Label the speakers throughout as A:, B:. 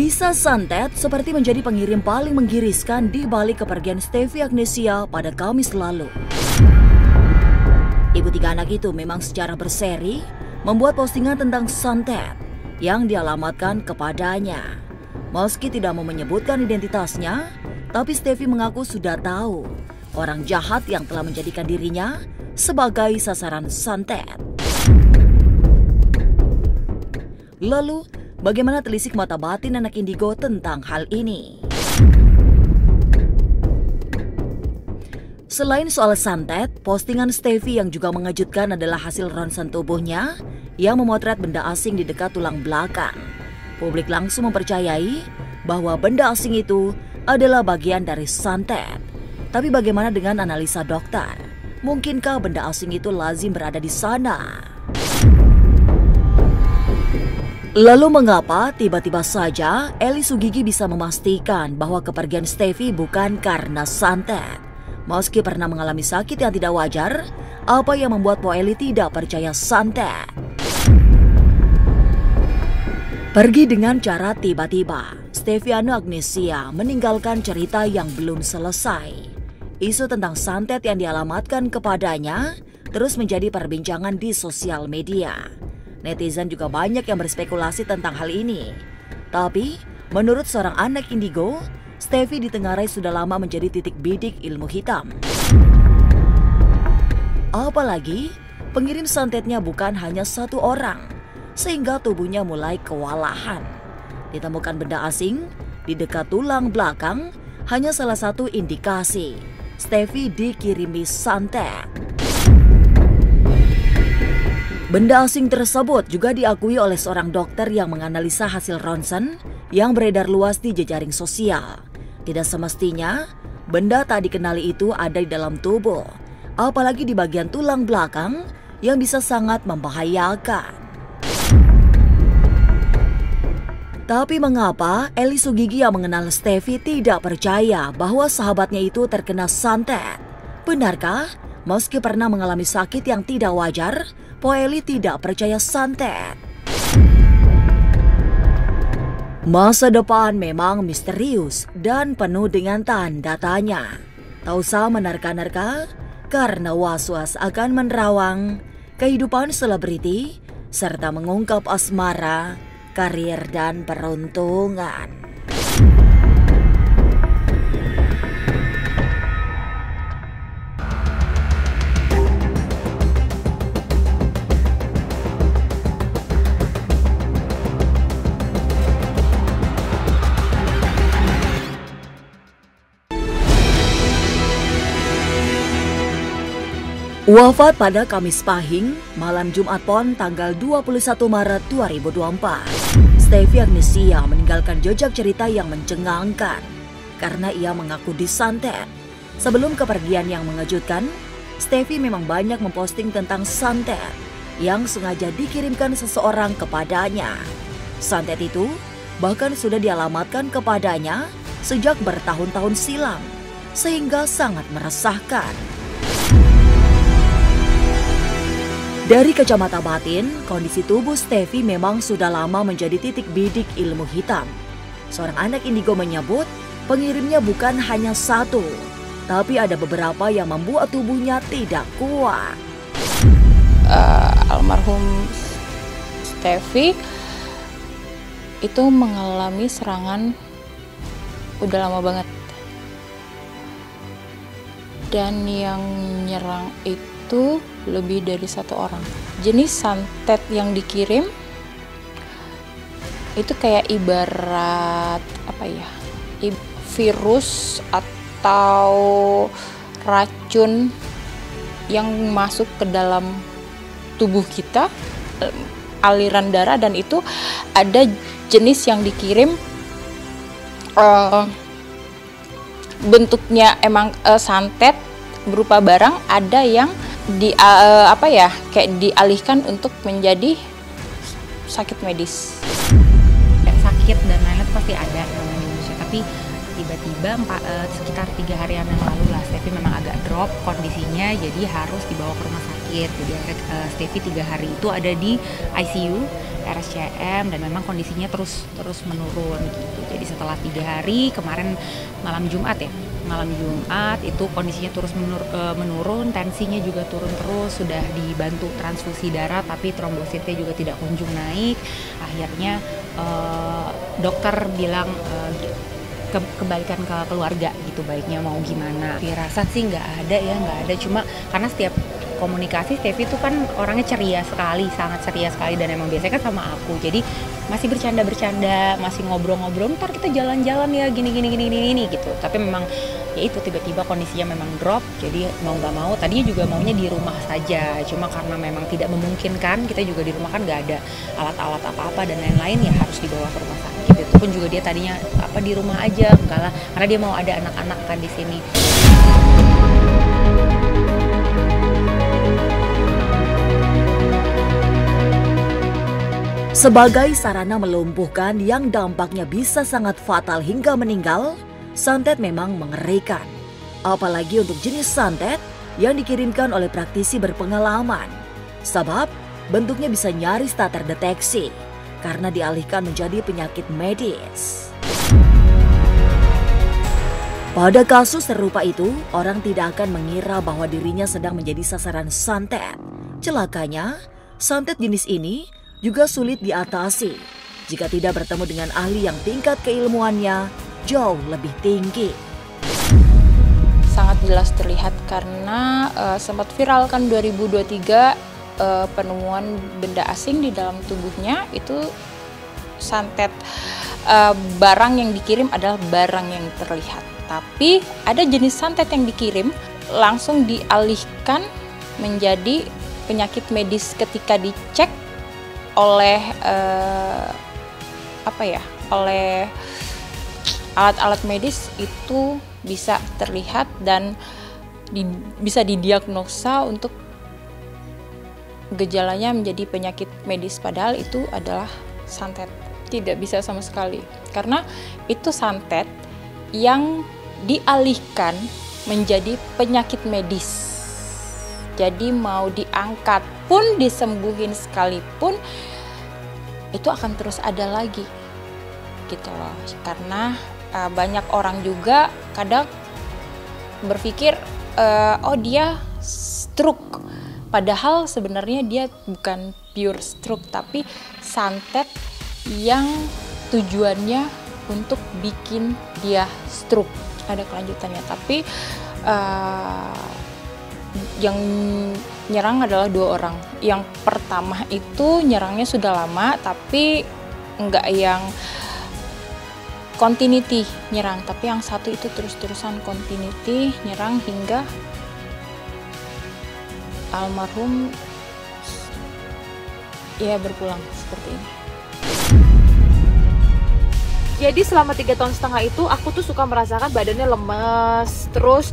A: Kisah santet seperti menjadi pengirim paling menggiriskan di balik kepergian Stevie Agnesia pada Kamis lalu. Ibu tiga anak itu memang secara berseri membuat postingan tentang santet yang dialamatkan kepadanya. Meski tidak mau menyebutkan identitasnya, tapi Stevie mengaku sudah tahu orang jahat yang telah menjadikan dirinya sebagai sasaran santet. Lalu, bagaimana telisik mata batin anak indigo tentang hal ini? Selain soal santet, postingan Stevie yang juga mengejutkan adalah hasil ronsen tubuhnya yang memotret benda asing di dekat tulang belakang. Publik langsung mempercayai bahwa benda asing itu adalah bagian dari santet. Tapi bagaimana dengan analisa dokter? Mungkinkah benda asing itu lazim berada di sana? Lalu mengapa tiba-tiba saja Eli Sugigi bisa memastikan bahwa kepergian Stevie bukan karena santet? Meski pernah mengalami sakit yang tidak wajar, apa yang membuat Po Eli tidak percaya santet? Pergi dengan cara tiba-tiba, Steviano Agnesia meninggalkan cerita yang belum selesai. Isu tentang santet yang dialamatkan kepadanya terus menjadi perbincangan di sosial media. Netizen juga banyak yang berspekulasi tentang hal ini. Tapi, menurut seorang anak indigo, Stevie ditengarai sudah lama menjadi titik bidik ilmu hitam. Apalagi, pengirim santetnya bukan hanya satu orang, sehingga tubuhnya mulai kewalahan. Ditemukan benda asing di dekat tulang belakang hanya salah satu indikasi Stevie dikirimi santet. Benda asing tersebut juga diakui oleh seorang dokter yang menganalisa hasil ronsen yang beredar luas di jejaring sosial. Tidak semestinya benda tak dikenali itu ada di dalam tubuh, apalagi di bagian tulang belakang yang bisa sangat membahayakan. Tapi mengapa Eli Sugigi yang mengenal Stevie tidak percaya bahwa sahabatnya itu terkena santet? Benarkah meski pernah mengalami sakit yang tidak wajar, Po Eli tidak percaya santet? Masa depan memang misterius dan penuh dengan tanda tanya. Tak usah menerka-nerka karena was-was akan menerawang kehidupan selebriti serta mengungkap asmara, karir dan peruntungan. Wafat pada Kamis Pahing, malam Jumat Pon tanggal 21 Maret 2024. Stevie Agnesia meninggalkan jejak cerita yang mencengangkan karena ia mengaku disantet. Sebelum kepergian yang mengejutkan, Stevie memang banyak memposting tentang santet yang sengaja dikirimkan seseorang kepadanya. Santet itu bahkan sudah dialamatkan kepadanya sejak bertahun-tahun silam, sehingga sangat meresahkan. Dari kacamata batin, kondisi tubuh Stevie memang sudah lama menjadi titik bidik ilmu hitam. Seorang anak indigo menyebut pengirimnya bukan hanya satu, tapi ada beberapa yang membuat tubuhnya tidak kuat.
B: Almarhum Stevie itu mengalami serangan udah lama banget. Dan yang nyerang itu lebih dari satu orang. Jenis santet yang dikirim itu kayak ibarat apa ya, virus atau racun yang masuk ke dalam tubuh kita, aliran darah, dan itu ada jenis yang dikirim bentuknya emang santet berupa barang, ada yang kayak dialihkan untuk menjadi sakit medis.
C: Sakit dan lain-lain pasti ada dalam Indonesia, tapi tiba-tiba tiba-tiba sekitar 3 harian yang lalu lah Steffi memang agak drop kondisinya, jadi harus dibawa ke rumah sakit. Jadi Steffi 3 hari itu ada di ICU RSCM dan memang kondisinya terus menurun gitu. Jadi setelah 3 hari kemarin malam Jumat itu kondisinya terus menurun, tensinya juga turun terus, sudah dibantu transfusi darah tapi trombositnya juga tidak kunjung naik. Akhirnya dokter bilang kembalikan ke keluarga gitu, baiknya mau gimana. Firasat sih nggak ada, cuma karena setiap komunikasi Steffi itu kan orangnya ceria sekali, sangat ceria sekali, dan emang biasanya kan sama aku, jadi masih bercanda, masih ngobrol-ngobrol, ntar kita jalan-jalan ya gini gitu. Tapi memang ya itu tiba-tiba kondisinya memang drop, jadi mau nggak mau tadinya juga maunya di rumah saja, cuma karena memang tidak memungkinkan, kita juga di rumah kan nggak ada alat-alat apa-apa dan lain-lain, ya harus dibawa ke rumah sakit. Itu pun juga dia tadinya di rumah aja, enggak lah, karena dia mau ada anak-anak kan di sini.
A: Sebagai sarana melumpuhkan yang dampaknya bisa sangat fatal hingga meninggal, santet memang mengerikan. Apalagi untuk jenis santet yang dikirimkan oleh praktisi berpengalaman. Sebab bentuknya bisa nyaris tak terdeteksi karena dialihkan menjadi penyakit medis. Pada kasus serupa itu, orang tidak akan mengira bahwa dirinya sedang menjadi sasaran santet. Celakanya, santet jenis ini juga sulit diatasi jika tidak bertemu dengan ahli yang tingkat keilmuannya jauh lebih tinggi.
B: Sangat jelas terlihat karena sempat viral kan 2023 penemuan benda asing di dalam tubuhnya itu santet. Barang yang dikirim adalah barang yang terlihat, tapi ada jenis santet yang dikirim langsung dialihkan menjadi penyakit medis ketika dicek oleh oleh alat-alat medis, itu bisa terlihat dan bisa didiagnosa untuk gejalanya menjadi penyakit medis, padahal itu adalah santet. Tidak bisa sama sekali karena itu santet yang dialihkan menjadi penyakit medis. Jadi mau diangkat pun, disembuhin sekalipun, itu akan terus ada lagi gitu loh. Karena banyak orang juga kadang berpikir dia stroke, padahal sebenarnya dia bukan pure stroke tapi santet yang tujuannya untuk bikin dia stroke. Ada kelanjutannya, tapi yang nyerang adalah 2 orang. Yang pertama itu nyerangnya sudah lama tapi enggak yang continuity nyerang, tapi yang satu itu terus-terusan continuity nyerang hingga almarhum ya berpulang seperti ini.
D: Jadi selama 3,5 tahun itu aku tuh suka merasakan badannya lemes, terus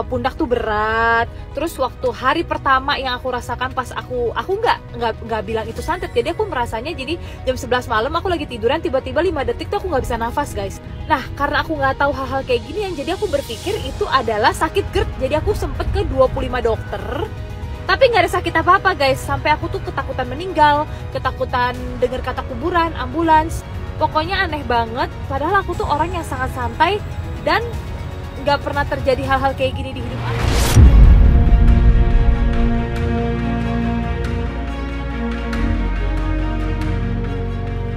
D: pundak tuh berat. Terus waktu hari pertama yang aku rasakan pas aku nggak bilang itu santet, jadi aku merasanya jadi jam 11 malam aku lagi tiduran, tiba-tiba 5 detik tuh aku nggak bisa nafas guys. Nah karena aku nggak tahu hal-hal kayak gini, yang jadi aku berpikir itu adalah sakit GERD. Jadi aku sempet ke 25 dokter, tapi nggak ada sakit apa-apa guys. Sampai aku tuh ketakutan meninggal, ketakutan dengar kata kuburan, ambulans. Pokoknya aneh banget, padahal aku tuh orang yang sangat santai dan nggak pernah terjadi hal-hal kayak gini di hidup aku.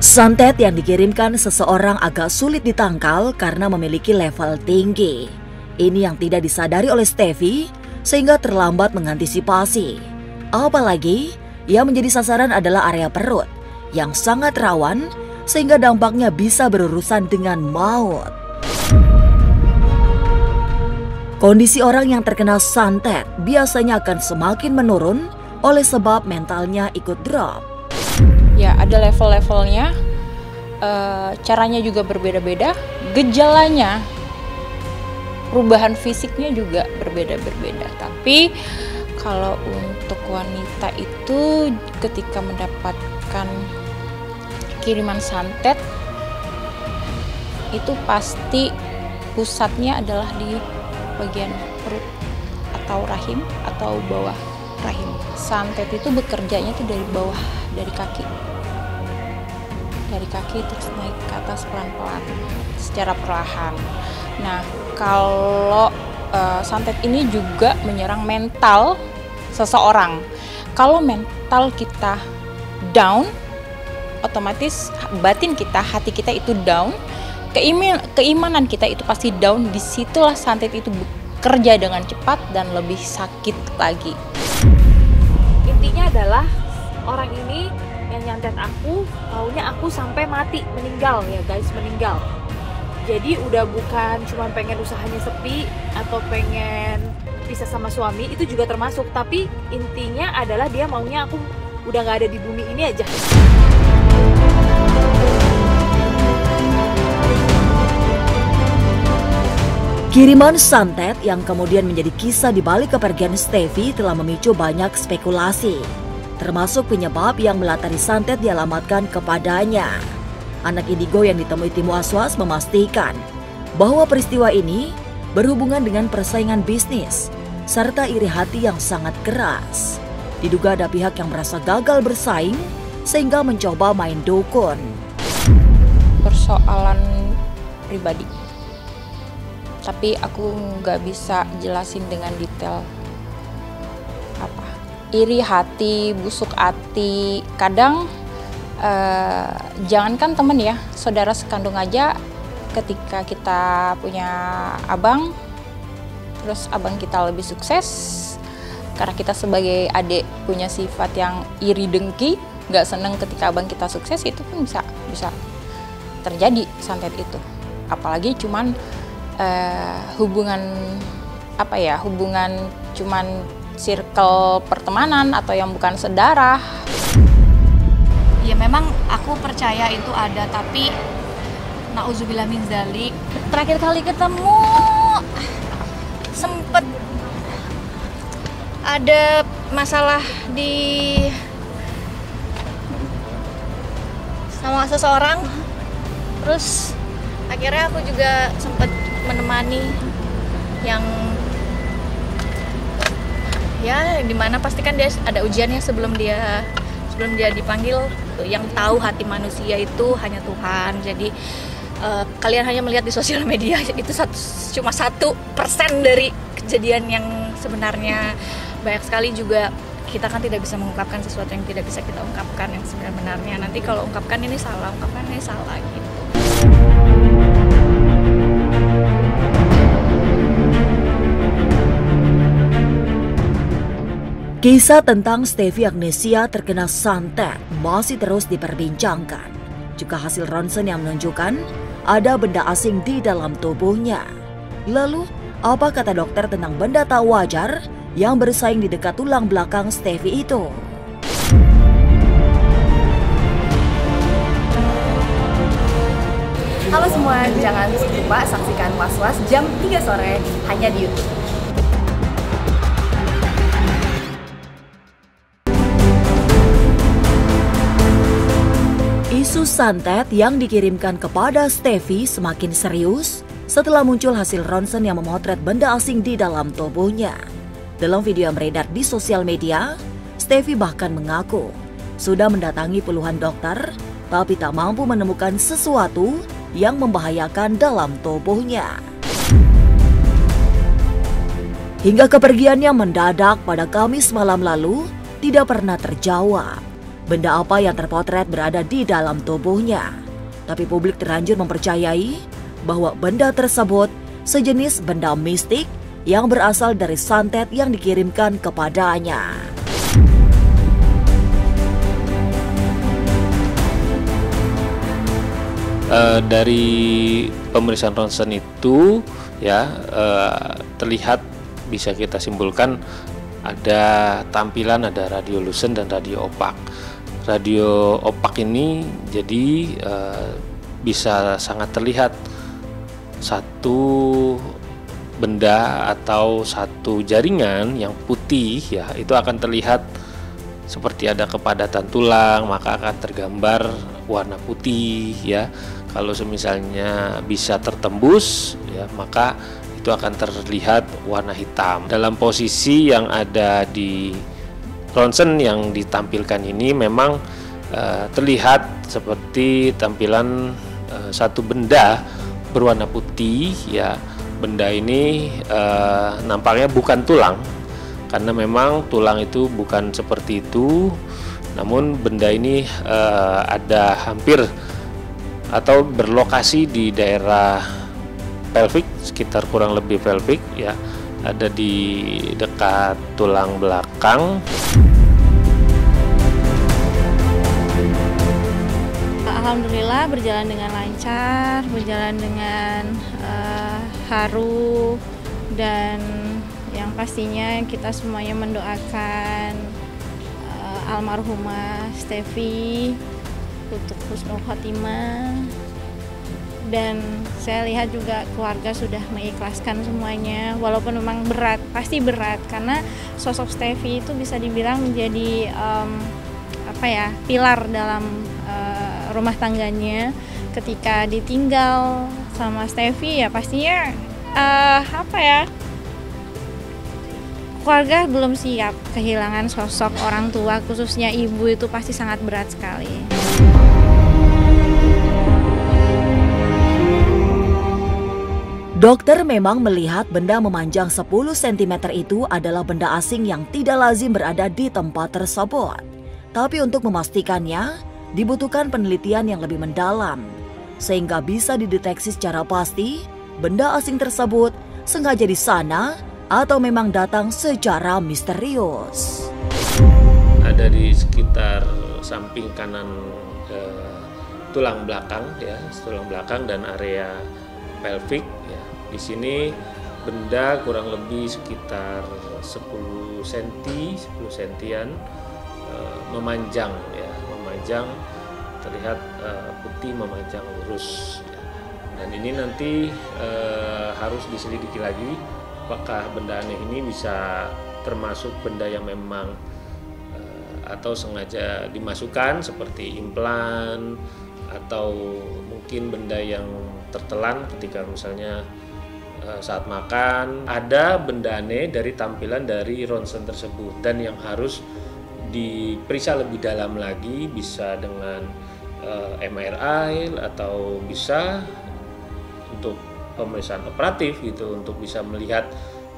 A: Santet yang dikirimkan seseorang agak sulit ditangkal karena memiliki level tinggi. Ini yang tidak disadari oleh Steffi sehingga terlambat mengantisipasi. Apalagi yang menjadi sasaran adalah area perut yang sangat rawan sehingga dampaknya bisa berurusan dengan maut. Kondisi orang yang terkena santet biasanya akan semakin menurun oleh sebab mentalnya ikut drop.
B: Ya, ada level-levelnya, caranya juga berbeda-beda, gejalanya, perubahan fisiknya juga berbeda-berbeda. Tapi kalau untuk wanita itu ketika mendapatkan kiriman santet itu pasti pusatnya adalah di bagian perut atau rahim atau bawah rahim. Santet itu bekerjanya tuh dari bawah, dari kaki terus naik ke atas pelan-pelan secara perlahan. Nah, kalau santet ini juga menyerang mental seseorang. Kalau mental kita down, otomatis batin kita, hati kita itu down, keimanan kita itu pasti down. Disitulah santet itu bekerja dengan cepat dan lebih sakit lagi.
D: Intinya adalah orang ini yang nyantet aku, taunya aku sampai mati, meninggal ya guys, meninggal. Jadi udah bukan cuma pengen usahanya sepi atau pengen pisah sama suami, itu juga termasuk. Tapi intinya adalah dia maunya aku udah gak ada di bumi ini aja.
A: Kiriman santet yang kemudian menjadi kisah di balik kepergian Stefy telah memicu banyak spekulasi, termasuk penyebab yang melatari santet dialamatkan kepadanya. Anak indigo yang ditemui tim Was-Was memastikan bahwa peristiwa ini berhubungan dengan persaingan bisnis serta iri hati yang sangat keras. Diduga ada pihak yang merasa gagal bersaing sehingga mencoba main dukun.
B: Persoalan pribadi, tapi aku nggak bisa jelasin dengan detail. Apa? Iri hati, busuk hati, kadang jangankan temen ya, saudara sekandung aja. Ketika kita punya abang, terus abang kita lebih sukses, karena kita sebagai adik punya sifat yang iri dengki, nggak seneng ketika abang kita sukses, itu pun bisa terjadi santet itu. Apalagi cuman hubungan cuman circle pertemanan atau yang bukan sedarah.
E: Ya memang aku percaya itu ada, tapi na'udzubillah min dzalik. Terakhir kali ketemu sempet ada masalah sama seseorang, terus akhirnya aku juga sempet menemani yang ya dimana pasti kan dia ada ujiannya sebelum dia dipanggil. Yang tahu hati manusia itu hanya Tuhan. Jadi kalian hanya melihat di sosial media itu cuma 1% dari kejadian yang sebenarnya. Banyak sekali juga kita kan tidak bisa mengungkapkan sesuatu yang tidak bisa kita ungkapkan yang sebenarnya. Nanti kalau ungkapkan ini salah gitu.
A: Kisah tentang Stefy Agnesia terkena santet masih terus diperbincangkan. Juga hasil ronsen yang menunjukkan ada benda asing di dalam tubuhnya. Lalu, apa kata dokter tentang benda tak wajar yang bersaing di dekat tulang belakang Stefy itu?
F: Halo semua, jangan lupa saksikan Was-Was jam 3 sore hanya di YouTube.
A: Isu santet yang dikirimkan kepada Stefy semakin serius setelah muncul hasil ronsen yang memotret benda asing di dalam tubuhnya. Dalam video yang beredar di sosial media, Stefy bahkan mengaku sudah mendatangi puluhan dokter, tapi tak mampu menemukan sesuatu yang membahayakan dalam tubuhnya. Hingga kepergiannya mendadak pada Kamis malam lalu tidak pernah terjawab. Benda apa yang terpotret berada di dalam tubuhnya. Tapi publik terlanjur mempercayai bahwa benda tersebut sejenis benda mistik yang berasal dari santet yang dikirimkan kepadanya.
G: Dari pemeriksaan ronsen itu ya terlihat, bisa kita simpulkan ada tampilan, ada radiolucent dan radio opak. Radio opak ini jadi bisa sangat terlihat satu benda atau satu jaringan yang putih ya, itu akan terlihat seperti ada kepadatan tulang, maka akan tergambar warna putih ya. Kalau semisalnya bisa tertembus, ya maka itu akan terlihat warna hitam. Dalam posisi yang ada di ronsen yang ditampilkan ini memang terlihat seperti tampilan satu benda berwarna putih, ya. Benda ini nampaknya bukan tulang, karena memang tulang itu bukan seperti itu. Namun benda ini ada hampir atau berlokasi di daerah pelvic, sekitar kurang lebih pelvic, ya. Ada di dekat tulang belakang.
B: Alhamdulillah berjalan dengan lancar, berjalan dengan haru, dan yang pastinya kita semuanya mendoakan almarhumah Stefi untuk husnul khotimah, dan saya lihat juga keluarga sudah mengikhlaskan semuanya, walaupun memang berat, pasti berat, karena sosok Stefi itu bisa dibilang menjadi pilar dalam rumah tangganya. Ketika ditinggal sama Stefi, ya pastinya keluarga belum siap kehilangan sosok orang tua, khususnya ibu, itu pasti sangat berat sekali.
A: Dokter memang melihat benda memanjang 10 cm itu adalah benda asing yang tidak lazim berada di tempat tersebut. Tapi untuk memastikannya, dibutuhkan penelitian yang lebih mendalam, sehingga bisa dideteksi secara pasti benda asing tersebut sengaja di sana atau memang datang secara misterius.
G: Ada di sekitar samping kanan tulang belakang, ya, tulang belakang dan area pelvic, ya. Di sini benda kurang lebih sekitar 10 sentian memanjang, ya, memanjang, terlihat putih memanjang lurus, ya. Dan ini nanti harus diselidiki lagi apakah benda aneh ini bisa termasuk benda yang memang atau sengaja dimasukkan seperti implan, atau mungkin benda yang tertelan ketika misalnya saat makan. Ada benda aneh dari tampilan dari ronsen tersebut, dan yang harus diperiksa lebih dalam lagi, bisa dengan MRI atau bisa untuk pemeriksaan operatif gitu, untuk bisa melihat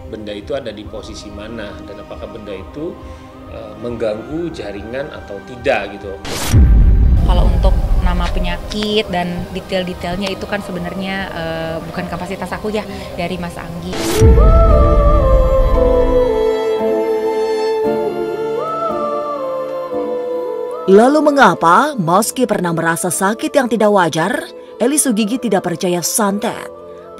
G: benda itu ada di posisi mana dan apakah benda itu mengganggu jaringan atau tidak gitu.
C: Kalau untuk nama penyakit dan detail-detailnya itu kan sebenarnya bukan kapasitas aku ya, dari Mas Anggi.
A: Lalu mengapa meski pernah merasa sakit yang tidak wajar, Eli Sugigi tidak percaya santet?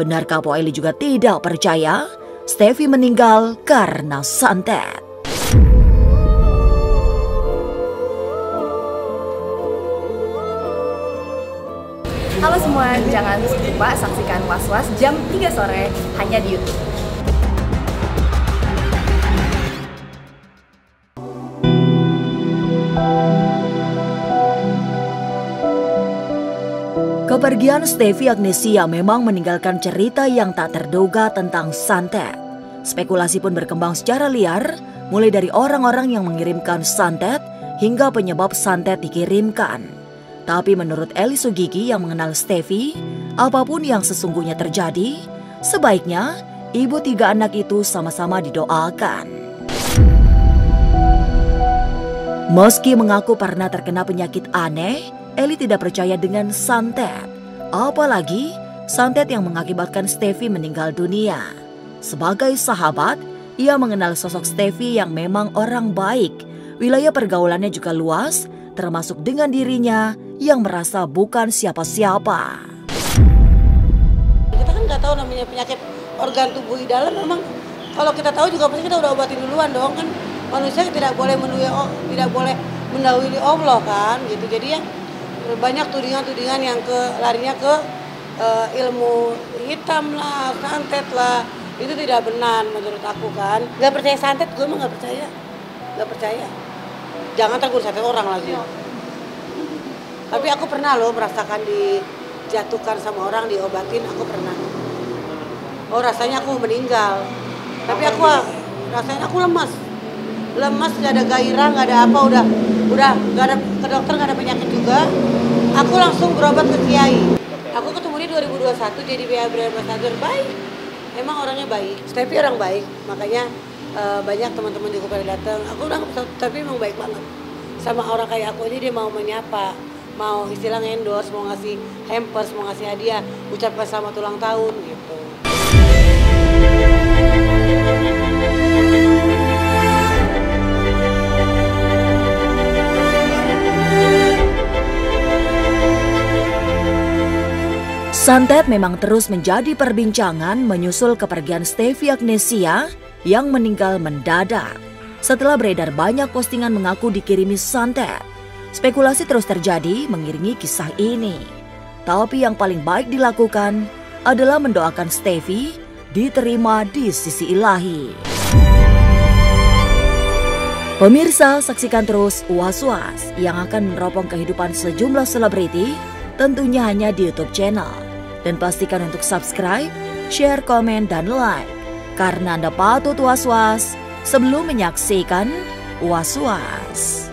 A: Benarkah Po Eli juga tidak percaya Stefi meninggal karena santet?
F: Halo semua, jangan lupa saksikan Was-Was jam 3 sore hanya di YouTube.
A: Kepergian Stefi Agnesia memang meninggalkan cerita yang tak terduga tentang santet. Spekulasi pun berkembang secara liar, mulai dari orang-orang yang mengirimkan santet hingga penyebab santet dikirimkan. Tapi menurut Eli Sugigi yang mengenal Stefi, apapun yang sesungguhnya terjadi, sebaiknya ibu 3 anak itu sama-sama didoakan. Meski mengaku pernah terkena penyakit aneh, Eli tidak percaya dengan santet. Apalagi santet yang mengakibatkan Stefi meninggal dunia. Sebagai sahabat, ia mengenal sosok Stefi yang memang orang baik. Wilayah pergaulannya juga luas, termasuk dengan dirinya yang merasa bukan siapa-siapa.
H: Kita kan nggak tahu namanya penyakit organ tubuh di dalam. Memang kalau kita tahu juga pasti kita udah obatin duluan dong, kan manusia tidak boleh mendahului Allah kan gitu. Jadi ya banyak tudingan-tudingan yang larinya ke ilmu hitam lah, santet lah, itu tidak benar menurut aku kan. Nggak percaya santet, gue mah nggak percaya. Jangan takut santet orang lagi. Tapi aku pernah loh merasakan di dijatuhkan sama orang, diobatin, aku pernah. Oh rasanya aku meninggal, tapi aku rasanya aku lemas, nggak ada gairah, nggak ada apa, udah nggak ada, ke dokter nggak ada penyakit juga. Aku langsung berobat ke Kiai. Aku ketemu dia 2021 jadi brand ambassador, baik. Emang orangnya baik, Steffi orang baik, makanya banyak teman-teman juga pada datang. Aku udah tapi emang baik banget. Sama orang kayak aku aja dia mau menyapa, mau istilah endorse, mau ngasih hampers, mau ngasih hadiah, ucapkan selamat ulang tahun gitu.
A: Santet memang terus menjadi perbincangan menyusul kepergian Steffi Agnesia yang meninggal mendadak. Setelah beredar banyak postingan mengaku dikirimi santet, spekulasi terus terjadi mengiringi kisah ini. Tapi yang paling baik dilakukan adalah mendoakan Steffi diterima di sisi ilahi. Pemirsa, saksikan terus Was-Was yang akan meneropong kehidupan sejumlah selebriti, tentunya hanya di YouTube channel. Dan pastikan untuk subscribe, share, komen, dan like. Karena Anda patut was-was sebelum menyaksikan Was-Was.